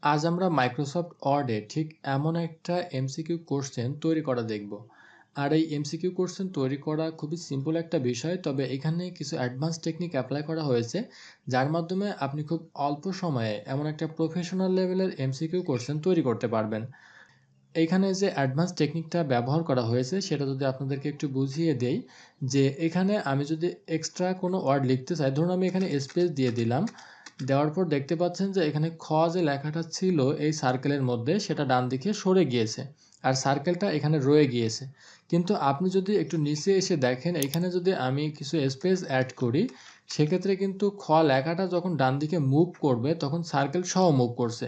আজ আমরা মাইক্রোসফট ওয়ার্ডে ঠিক এমন একটা এমসিকিউ কোশ্চেন তৈরি করা দেখব। আর এই এমসিকিউ কোশ্চেন তৈরি করা খুবই সিম্পল একটা বিষয়, তবে এখানে কিছু অ্যাডভান্স টেকনিক অ্যাপ্লাই করা হয়েছে, যার মাধ্যমে আপনি খুব অল্প সময়ে এমন একটা প্রফেশনাল লেভেলের এমসিকিউ কোশ্চেন তৈরি করতে পারবেন। এইখানে যে অ্যাডভান্স টেকনিকটা ব্যবহার করা হয়েছে সেটা যদি আপনাদেরকে একটু বুঝিয়ে দেই, যে এখানে আমি যদি এক্সট্রা কোনো ওয়ার্ড লিখতে চাই, ধরুন আমি এখানে স্পেস দিয়ে দিলাম, দেওয়ার পর দেখতে পাচ্ছেন যে এখানে খ যে লেখাটা ছিল এই সার্কেলের মধ্যে সেটা ডান দিকে সরে গিয়েছে আর সার্কেলটা এখানে রয়ে গিয়েছে। কিন্তু আপনি যদি একটু নিচে এসে দেখেন, এখানে যদি আমি কিছু স্পেস অ্যাড করি, সেক্ষেত্রে কিন্তু খ লেখাটা যখন ডান দিকে মুভ করবে তখন সার্কেল সহ মুভ করছে।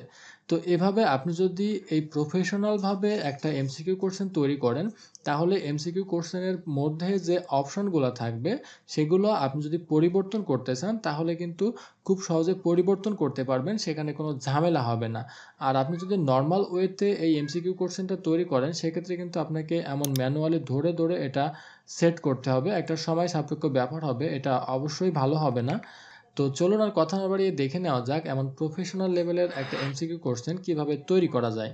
তো এভাবে আপনি যদি এই প্রফেশনালভাবে একটা এমসিকিউ কোশ্চেন তৈরি করেন, তাহলে এমসিকিউ কোশ্চেনের মধ্যে যে অপশনগুলো থাকবে সেগুলো আপনি যদি পরিবর্তন করতে চান তাহলে কিন্তু খুব সহজে পরিবর্তন করতে পারবেন, সেখানে কোনো ঝামেলা হবে না। আর আপনি যদি নর্মাল ওয়েতে এই এমসিকিউ কোশ্চেনটা তৈরি করেন, সেক্ষেত্রে কিন্তু আপনাকে এমন ম্যানুয়ালি ধরে ধরে এটা সেট করতে হবে, একটা সময় সাপেক্ষ ব্যাপার হবে, এটা অবশ্যই ভালো হবে না। তো চলুন আর কথা না বাড়িয়ে দেখে নেওয়া যাক এমন প্রফেশনাল লেভেলের একটা এমসিকিউ কোশ্চেন কিভাবে তৈরি করা যায়।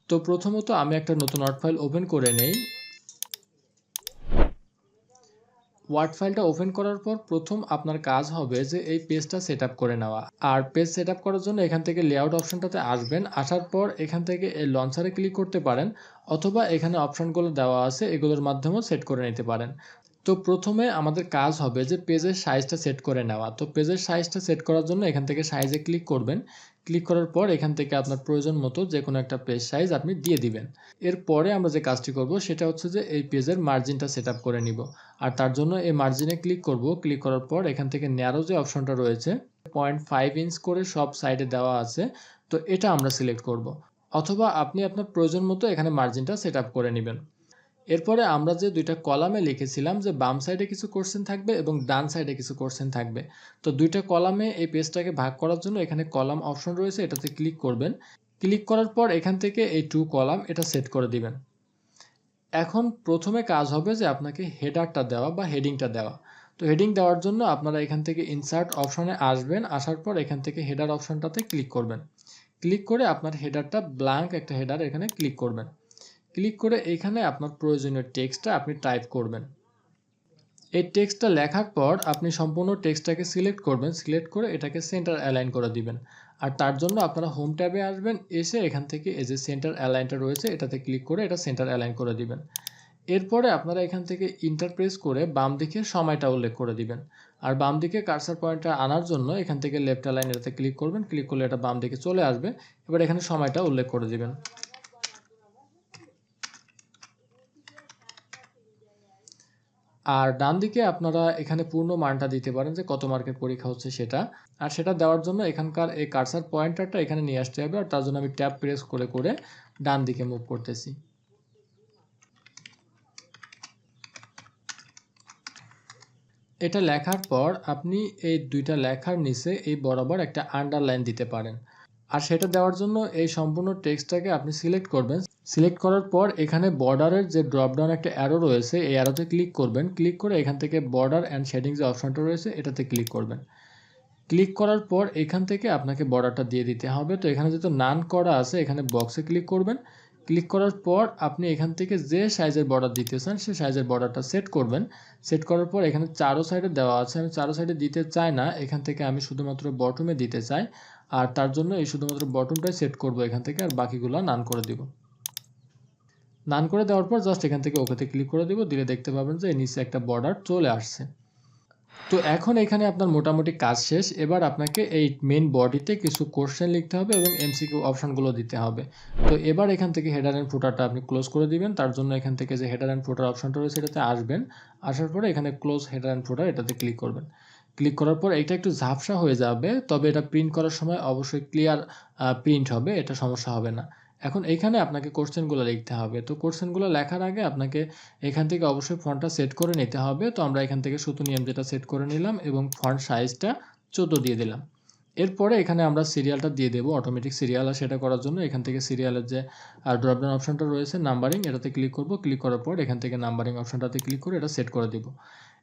তো প্রথমত আমি একটা নতুন ওয়ার্ড ফাইল ওপেন করে নেই। ওয়ার্ড ফাইলটা ওপেন করার পর প্রথম আপনার কাজ হবে যে এই পেজটা সেট আপ করে নেওয়া। আর পেজ সেট আপ করার জন্য এখান থেকে লেআউট অপশনটাতে আসবেন, আসার পর এখান থেকে এই লঞ্চারে ক্লিক করতে পারেন, অথবা এখানে অপশনগুলো দেওয়া আছে এগুলোর মাধ্যমেও সেট করে নিতে পারেন। তো প্রথমে আমাদের কাজ হবে যে পেজের সাইজটা সেট করে নেওয়া। তো পেজের সাইজটা সেট করার জন্য এখান থেকে সাইজে ক্লিক করবেন। ক্লিক করার পর এখান থেকে আপনার প্রয়োজন মতো যে কোনো একটা পেজ সাইজ আপনি দিয়ে দিবেন। এরপরে আমরা যে কাজটি করব সেটা হচ্ছে যে এই পেজের মার্জিনটা সেট আপ করে নিব। আর তার জন্য এই মার্জিনে ক্লিক করব। ক্লিক করার পর এখান থেকে ন্যারো যে অপশনটা রয়েছে 0.5 ইঞ্চ করে সব সাইডে দেওয়া আছে, তো এটা আমরা সিলেক্ট করব। অথবা আপনি আপনার প্রয়োজন মতো এখানে মার্জিনটা সেট আপ করে নেবেন। এরপরে আমরা যে দুইটা কলামে লিখেছিলাম যে বাম সাইডে কিছু কোশ্চেন থাকবে এবং ডান সাইডে কিছু কোশ্চেন থাকবে, তো দুইটা কলামে এই পেজটাকে ভাগ করার জন্য এখানে কলাম অপশন রয়েছে, এটাতে ক্লিক করবেন। ক্লিক করার পর এখান থেকে এই টু কলাম এটা সেট করে দিবেন। এখন প্রথমে কাজ হবে যে আপনাকে হেডারটা দেওয়া বা হেডিংটা দেওয়া। তো হেডিং দেওয়ার জন্য আপনারা এখান থেকে ইনসার্ট অপশনে আসবেন, আসার পর এখান থেকে হেডার অপশনটাতে ক্লিক করবেন। ক্লিক করে আপনার হেডারটা ব্ল্যাঙ্ক একটা হেডার এখানে ক্লিক করবেন। ক্লিক করে এখানে আপনার প্রয়োজনীয় টেক্সটটা আপনি টাইপ করবেন। এই টেক্সটটা লেখার পর আপনি সম্পূর্ণ টেক্সটটাকে সিলেক্ট করবেন, সিলেক্ট করে এটাকে সেন্টার অ্যালাইন করে দিবেন। আর তার জন্য আপনারা হোম ট্যাবে আসবেন, এসে এখান থেকে এই যে সেন্টার অ্যালাইনটা রয়েছে এটাতে ক্লিক করে এটা সেন্টার অ্যালাইন করে দিবেন। এরপরে আপনারা এখান থেকে ইন্টার প্রেস করে বাম দিকে সময়টা উল্লেখ করে দিবেন। আর বাম দিকে কার্সার পয়েন্টটা আনার জন্য এখান থেকে লেফট অ্যালাইন এটাতে ক্লিক করবেন, ক্লিক করলে এটা বাম দিকে চলে আসবে। এবার এখানে সময়টা উল্লেখ করে দিবেন। আর ডান দিকে আপনারা এখানে পূর্ণ মানটা দিতে পারেন যে কত মার্কের পরীক্ষা হচ্ছে সেটা। আর সেটা দেওয়ার জন্য এখানকার এই কার্সার পয়েন্টারটা এখানে নিয়ে আসতে হবে, আর তার জন্য আমি ট্যাব প্রেস করে করে ডান দিকে মুভ করতেছি। এটা লেখার পর আপনি এই দুইটা লেখার নিচে এই বরাবর একটা আন্ডারলাইন দিতে পারেন। আর সেটা দেওয়ার জন্য এই সম্পূর্ণ টেক্সটটাকে আপনি সিলেক্ট করবেন। সিলেক্ট করার পর এখানে বর্ডারের যে ড্রপডাউন একটা অ্যারো রয়েছে এই অ্যারোতে ক্লিক করবেন। ক্লিক করে এখান থেকে বর্ডার অ্যান্ড শেডিং যে অপশনটা রয়েছে এটাতে ক্লিক করবেন। ক্লিক করার পর এখান থেকে আপনাকে বর্ডারটা দিয়ে দিতে হবে। তো এখানে যেহেতু নান করা আছে এখানে বক্সে ক্লিক করবেন। ক্লিক করার পর আপনি এখান থেকে যে সাইজের বর্ডার দিতে চান সেই সাইজের বর্ডারটা সেট করবেন। সেট করার পর এখানে চারো সাইডে দেওয়া আছে, আমি চারো সাইডে দিতে চাই না, এখান থেকে আমি শুধুমাত্র বটমে দিতে চাই। আর তার জন্য এই শুধুমাত্র বটমটাই সেট করব এখান থেকে, আর বাকিগুলো নান করে দিব। নান করে দেওয়ার পর জাস্ট এখান থেকে ওকেতে ক্লিক করে দিব, দিলে দেখতে পাবেন যে নিচে একটা বর্ডার চলে আসছে। তো এখন এখানে আপনার মোটামুটি কাজ শেষ। এবার আপনাকে এই মেইন বডিতে কিছু কোশ্চেন লিখতে হবে এবং এমসিকিউ অপশনগুলো দিতে হবে। তো এবার এখান থেকে হেডার অ্যান্ড ফুটারটা আপনি ক্লোজ করে দিবেন। তার জন্য এখান থেকে যে হেডার অ্যান্ড ফুটার অপশনটা রয়েছে এটাতে আসবেন। আসার পরে এখানে ক্লোজ হেডার অ্যান্ড ফুটার এটাতে ক্লিক করবেন। ক্লিক করার পর এটা একটু ঝাপসা হয়ে যাবে, তবে এটা প্রিন্ট করার সময় অবশ্যই ক্লিয়ার প্রিন্ট হবে, এটা সমস্যা হবে না। এখন এইখানে আপনাকে কোশ্চেনগুলো লিখতে হবে। তো কোশ্চেনগুলো লেখার আগে আপনাকে এখান থেকে অবশ্যই ফন্টটা সেট করে নিতে হবে। তো আমরা এখান থেকে সুতো নিয়ম যেটা সেট করে নিলাম এবং ফন্ট সাইজটা 14 দিয়ে দিলাম। এরপরে এখানে আমরা সিরিয়ালটা দিয়ে দেবো, অটোমেটিক সিরিয়াল। আর সেটা করার জন্য এখান থেকে সিরিয়ালের যে ড্রপডাউন অপশনটা রয়েছে নাম্বারিং এটাতে ক্লিক করব। ক্লিক করার পর এখান থেকে নাম্বারিং অপশনটাতে ক্লিক করে এটা সেট করে দেব।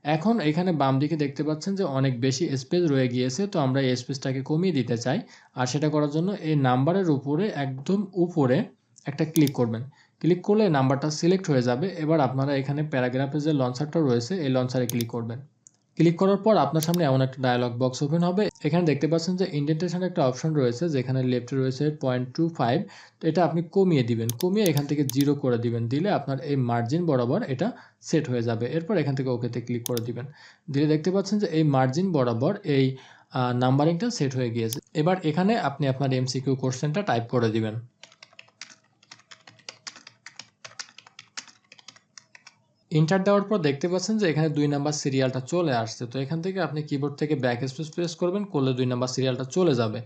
এখন এখানে বাম দিকে দেখতে পাচ্ছেন যে অনেক বেশি স্পেস রয়ে গিয়েছে, তো আমরা এই স্পেসটাকে কমিয়ে দিতে চাই। আর সেটা করার জন্য এই নাম্বারের উপরে একদম উপরে একটা ক্লিক করবেন। ক্লিক করলে নাম্বারটা সিলেক্ট হয়ে যাবে। এবার আপনারা এখানে প্যারাগ্রাফে যে লঞ্চারটা রয়েছে এই লঞ্চারে ক্লিক করবেন। ক্লিক করার পর আপনার সামনে এমন একটা ডায়লগ বক্স ওপেন হবে। এখানে দেখতে পাচ্ছেন যে ইন্ডেন্টেশন একটা অপশন রয়েছে, যেখানে লেফটে রয়েছে 0.25। তো এটা আপনি কমিয়ে দিবেন, কমিয়ে এখান থেকে 0 করে দিবেন। দিলে আপনার এই মার্জিন বরাবর এটা সেট হয়ে যাবে। এরপর এখান থেকে ওকেতে ক্লিক করে দিবেন। দিলে দেখতে পাচ্ছেন যে এই মার্জিন বরাবর এই নাম্বারিংটা সেট হয়ে গিয়েছে। এবার এখানে আপনি আপনার এমসিকিউ কোশ্চেনটা টাইপ করে দিবেন। এন্টার দেওয়ার পর দেখতে পাচ্ছেন যে এখানে 2 নাম্বার সিরিয়ালটা চলে আসছে। তো এখান থেকে আপনি কিবোর্ড থেকে ব্যাক স্পেস প্রেস করবেন, করলে 2 নাম্বার সিরিয়ালটা চলে যাবে।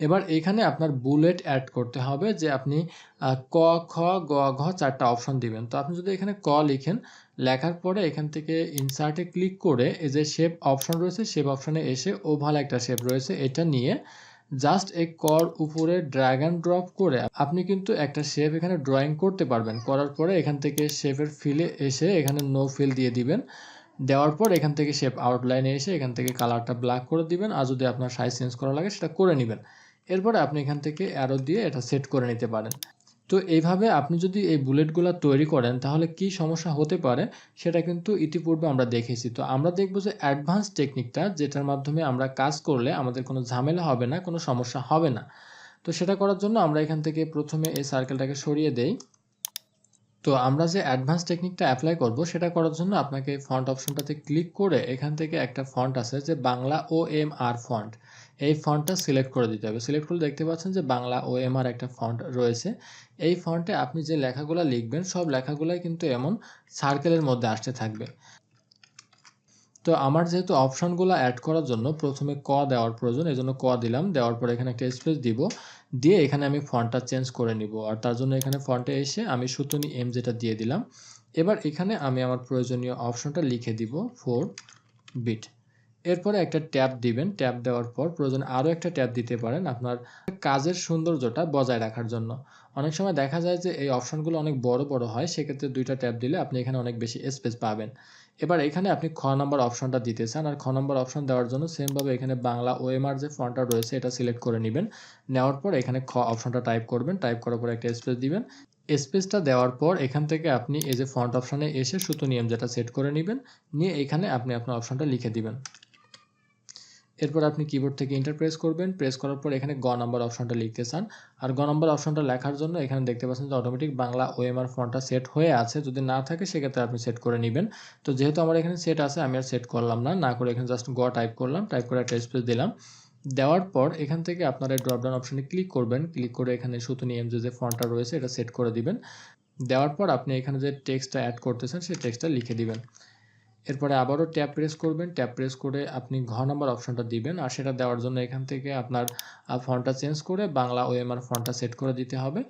এবার এখানে আপনার বুলেট অ্যাড করতে হবে, যে আপনি ক, খ, গ, ঘ 4টা অপশন দিবেন। তো আপনি যদি এখানে ক লিখেন, লেখার পরে এখান থেকে ইনসার্টে ক্লিক করে এই যে শেপ অপশন রয়েছে, শেপ অপশনে এসে ওভাল একটা শেপ রয়েছে, এটা নিয়ে জাস্ট এই কর উপরে ড্র্যাগ অ্যান্ড ড্রপ করে আপনি কিন্তু একটা শেপ এখানে ড্রয়িং করতে পারবেন। করার পরে এখান থেকে শেপের ফিলে এসে এখানে নো ফিল দিয়ে দিবেন। দেওয়ার পর এখান থেকে শেপ আউটলাইনে এসে এখান থেকে কালারটা ব্ল্যাক করে দিবেন, আর যদি আপনার সাইজ চেঞ্জ করা লাগে সেটা করে নেবেন। এরপরে আপনি এখান থেকে অ্যারো দিয়ে এটা সেট করে নিতে পারেন। তো এইভাবে আপনি যদি এই বুলেটগুলো তৈরি করেন তাহলে কি সমস্যা হতে পারে সেটা কিন্তু ইতিপূর্বে আমরা দেখেছি। তো আমরা দেখব যে অ্যাডভান্স টেকনিকটা, যেটার মাধ্যমে আমরা কাজ করলে আমাদের কোনো ঝামেলা হবে না, কোনো সমস্যা হবে না। তো সেটা করার জন্য আমরা এখান থেকে প্রথমে এই সার্কেলটাকে সরিয়ে দেই। তো আমরা যে অ্যাডভান্স টেকনিকটা অ্যাপ্লাই করব সেটা করার জন্য আপনাকে ফন্ট অপশনটাতে ক্লিক করে এখান থেকে একটা ফন্ট আছে যে বাংলা OMR ফন্ট, এই ফন্টটা সিলেক্ট করে দিতে হবে। সিলেক্ট করলে দেখতে পাচ্ছেন যে বাংলা OMR একটা ফন্ট রয়েছে। এই ফন্টে আপনি যে লেখাগুলো লিখবেন সব লেখাগুলাই কিন্তু এমন সার্কেলের মধ্যে আসতে থাকবে। তো আমার যেহেতু অপশনগুলো অ্যাড করার জন্য প্রথমে ক দেওয়ার প্রয়োজন, এই জন্য ক দিলাম। দেওয়ার পর এখানে একটা স্পেস দিব, দিয়ে এখানে আমি ফন্টটা চেঞ্জ করে নিব। আর তার জন্য এখানে ফন্টে এসে আমি সুতনি এম যেটা দিয়ে দিলাম। এবার এখানে আমি আমার প্রয়োজনীয় অপশনটা লিখে দিব 4 বিট। এরপরে একটা ট্যাব দিবেন। ট্যাব দেওয়ার পর প্রয়োজন আরও একটা ট্যাব দিতে পারেন আপনার কাজের সৌন্দর্যটা বজায় রাখার জন্য। অনেক সময় দেখা যায় যে এই অপশনগুলো অনেক বড় বড় হয়, সেক্ষেত্রে 2টা ট্যাব দিলে আপনি এখানে অনেক বেশি স্পেস পাবেন। এবার এখানে আপনি খ নম্বর অপশনটা দিতে চান, আর খ নম্বর অপশন দেওয়ার জন্য সেমভাবে এখানে বাংলা OMR যে ফন্টটা রয়েছে এটা সিলেক্ট করে নেবেন। নেওয়ার পর এখানে খ অপশনটা টাইপ করবেন, টাইপ করার পর একটা স্পেস দিবেন। স্পেসটা দেওয়ার পর এখান থেকে আপনি এই যে ফন্ট অপশনে এসে সুতো নিয়ম যেটা সেট করে নেবেন, নিয়ে এখানে আপনি আপনার অপশনটা লিখে দিবেন। এরপর আপনি কিবোর্ড থেকে এন্টার প্রেস করবেন। প্রেস করার পর এখানে গ নাম্বার অপশনটা লিখতে চান, আর গ নাম্বার অপশনটা লেখার জন্য এখানে দেখতে পাচ্ছেন যে অটোমেটিক বাংলা OMR ফন্টটা সেট হয়ে আছে। যদি না থাকে সেক্ষেত্রে আপনি সেট করে নেবেন। তো যেহেতু আমার এখানে সেট আছে আমি আর সেট করলাম না, না করে এখানে জাস্ট গ টাইপ করলাম, টাইপ করে একটা স্পেস দিলাম। দেওয়ার পর এখান থেকে আপনারা ড্রপ ডাউন অপশনে ক্লিক করবেন, ক্লিক করে এখানে সুতনি এম যে ফন্টটা রয়েছে এটা সেট করে দিবেন। দেওয়ার পর আপনি এখানে যে টেক্সটটা অ্যাড করতেছেন সেই টেক্সটটা লিখে দিবেন। এরপরে আবারও ট্যাব প্রেস করবেন, ট্যাব প্রেস করে আপনি ঘ নাম্বার অপশনটা দিবেন, আর সেটা দেওয়ার জন্য এখান থেকে আপনার ফন্টটা চেঞ্জ করে বাংলা OMR ফন্টটা সেট করে দিতে হবে।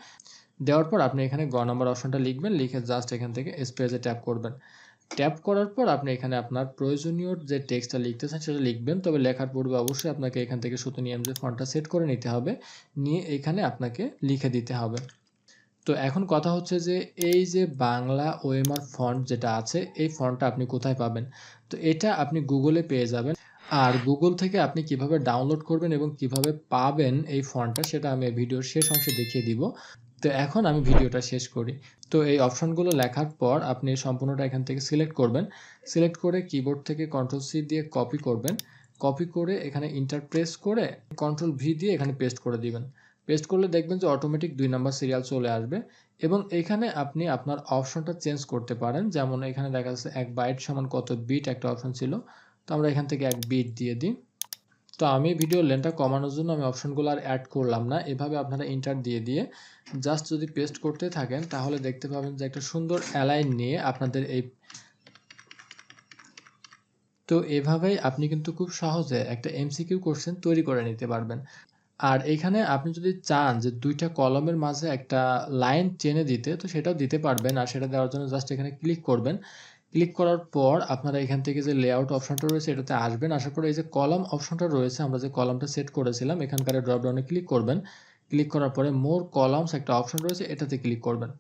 দেওয়ার পর আপনি এখানে গ নাম্বার অপশনটা লিখবেন, লিখে জাস্ট এখান থেকে স্পেসে ট্যাপ করবেন। ট্যাপ করার পর আপনি এখানে আপনার প্রয়োজনীয় যে টেক্সটটা লিখতেছেন সেটা লিখবেন, তবে লেখার পূর্বে অবশ্যই আপনাকে এখান থেকে সুতো নিয়ম যে ফন্টটা সেট করে নিতে হবে, নিয়ে এখানে আপনাকে লিখে দিতে হবে। তো এখন কথা হচ্ছে যে এই যে বাংলা OMR ফন্ট যেটা আছে এই ফন্টটা আপনি কোথায় পাবেন? তো এটা আপনি গুগলে পেয়ে যাবেন। আর গুগল থেকে আপনি কিভাবে ডাউনলোড করবেন এবং কিভাবে পাবেন এই ফন্টটা সেটা আমি ভিডিওর শেষ অংশে দেখিয়ে দিব। তো এখন আমি ভিডিওটা শেষ করি। তো এই অপশনগুলো লেখার পর আপনি সম্পূর্ণটা এখান থেকে সিলেক্ট করবেন। সিলেক্ট করে কিবোর্ড থেকে Ctrl+C দিয়ে কপি করবেন। কপি করে এখানে ইন্টার প্রেস করে Ctrl+V দিয়ে এখানে পেস্ট করে দিবেন। পেস্ট করলে দেখবেন যে অটোমেটিক 2 নাম্বার সিরিয়াল চলে আসবে, এবং এখানে আপনি আপনার অপশনটা চেঞ্জ করতে পারেন। যেমন এখানে দেখা যাচ্ছে 1 বাইট সমান কত বিট একটা অপশন ছিল, তো আমরা এখান থেকে 1 বিট দিয়ে দিই। তো আমি ভিডিও লেন্থটা কমানোর জন্য আমি অপশনগুলো আর অ্যাড করলাম না। এভাবে আপনারা ইন্টার দিয়ে দিয়ে জাস্ট যদি পেস্ট করতে থাকেন তাহলে দেখতে পাবেন যে একটা সুন্দর অ্যালাইন নিয়ে আপনাদের এই, তো এভাবেই আপনি কিন্তু খুব সহজে একটা MCQ কোশ্চেন তৈরি করে নিতে পারবেন। আর এখানে আপনি যদি চান যে 2টা কলমের মাঝে একটা লাইন টেনে দিতে, তো সেটাও দিতে পারবেন। আর সেটা দেওয়ার জন্য জাস্ট এখানে ক্লিক করবেন। ক্লিক করার পর আপনারা এখান থেকে যে লেআউট অপশনটা রয়েছে এটাতে আসবেন। আসার পরে এই যে কলাম অপশনটা রয়েছে, আমরা যে কলামটা সেট করেছিলাম এখানকার ড্রপ ডাউনে ক্লিক করবেন। ক্লিক করার পরে মোর কলামস একটা অপশন রয়েছে এটাতে ক্লিক করবেন।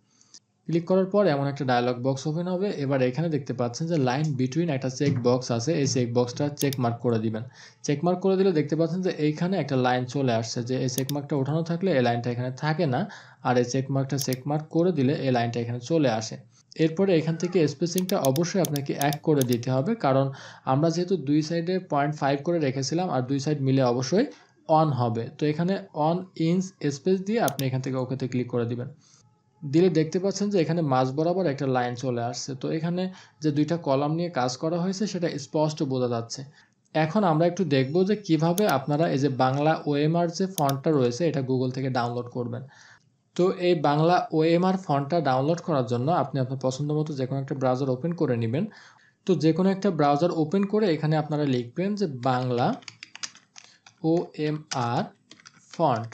ক্লিক করার পর এমন একটা ডায়লগ বক্স ওপেন হবে। এবার এখানে দেখতে পাচ্ছেন যে লাইন বিটুইন একটা চেক বক্স আছে, এই চেক বক্সটা চেক মার্ক করে দিবেন। চেক মার্ক করে দিলে দেখতে পাচ্ছেন যে এইখানে একটা লাইন চলে আসছে, যে এই চেক মার্কটা ওঠানো থাকলে এই লাইনটা এখানে থাকে না, আর এই চেক মার্কটা চেক মার্ক করে দিলে এই লাইনটা এখানে চলে আসে। এরপরে এখান থেকে স্পেসিংটা অবশ্যই আপনাকে 1 করে দিতে হবে, কারণ আমরা যেহেতু দুই সাইডে 0.5 করে রেখেছিলাম আর দুই সাইড মিলে অবশ্যই অন হবে। তো এখানে অন ইঞ্চ স্পেস দিয়ে আপনি এখান থেকে ওকেতে ক্লিক করে দিবেন। দিলে দেখতে পাচ্ছেন যে এখানে মাঝ বরাবর একটা লাইন চলে আসছে। তো এখানে যে দুইটা কলাম নিয়ে কাজ করা হয়েছে সেটা স্পষ্ট বোঝা যাচ্ছে। এখন আমরা একটু দেখব যে কিভাবে আপনারা এই যে বাংলা ওএমআর যে ফন্টটা রয়েছে এটা গুগল থেকে ডাউনলোড করবেন। তো এই বাংলা ওএমআর ফন্টটা ডাউনলোড করার জন্য আপনি আপনার পছন্দ মতো যে কোনো একটা ব্রাউজার ওপেন করে নেবেন। তো যে কোনো একটা ব্রাউজার ওপেন করে এখানে আপনারা লিখবেন যে বাংলা ওএমআর ফন্ট।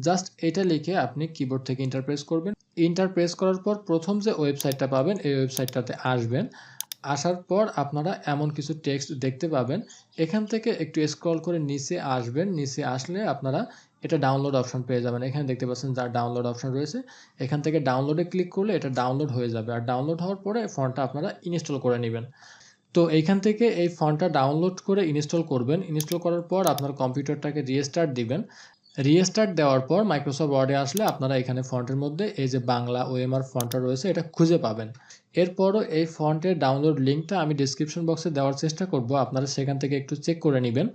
জাস্ট এটা লিখে আপনি কিবোর্ড থেকে এন্টার প্রেস করবেন। এন্টার প্রেস করার পর প্রথম যে ওয়েবসাইটটা পাবেন এই ওয়েবসাইটটাতে আসবেন। আসার পর আপনারা এমন কিছু টেক্সট দেখতে পাবেন। এখান থেকে একটু স্ক্রল করে নিচে আসবেন। নিচে আসলে আপনারা এটা ডাউনলোড অপশন পেয়ে যাবেন। এখানে দেখতে পাচ্ছেন যার ডাউনলোড অপশন রয়েছে, এখান থেকে ডাউনলোডে ক্লিক করলে এটা ডাউনলোড হয়ে যাবে। আর ডাউনলোড হওয়ার পরে ফন্টটা আপনারা ইনস্টল করে নেবেন। তো এইখান থেকে এই ফন্টটা ডাউনলোড করে ইনস্টল করবেন। ইনস্টল করার পর আপনার কম্পিউটারটাকে রিস্টার্ট দিবেন। রিস্টার্ট দেওয়ার পর মাইক্রোসফট ওয়ার্ডে আসলে আপনারা এখানে ফন্টের মধ্যে এই যে বাংলা ওএমআর ফন্টটা রয়েছে এটা খুঁজে পাবেন। এরপরও এই ফন্টের ডাউনলোড লিঙ্কটা আমি ডিসক্রিপশন বক্সে দেওয়ার চেষ্টা করব, আপনারা সেখান থেকে একটু চেক করে নেবেন।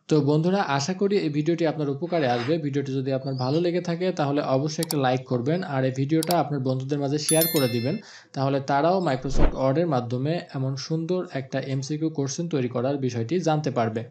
তো বন্ধুরা, আশা করি এই ভিডিওটি আপনার উপকারে আসবে। ভিডিওটি যদি আপনার ভালো লেগে থাকে তাহলে অবশ্যই একটা লাইক করবেন, আর এই ভিডিওটা আপনার বন্ধুদের মাঝে শেয়ার করে দিবেন। তাহলে তারাও মাইক্রোসফট ওয়ার্ডের মাধ্যমে এমন সুন্দর একটা এমসিকিউ কোশ্চেন তৈরি করার বিষয়টি জানতে পারবে।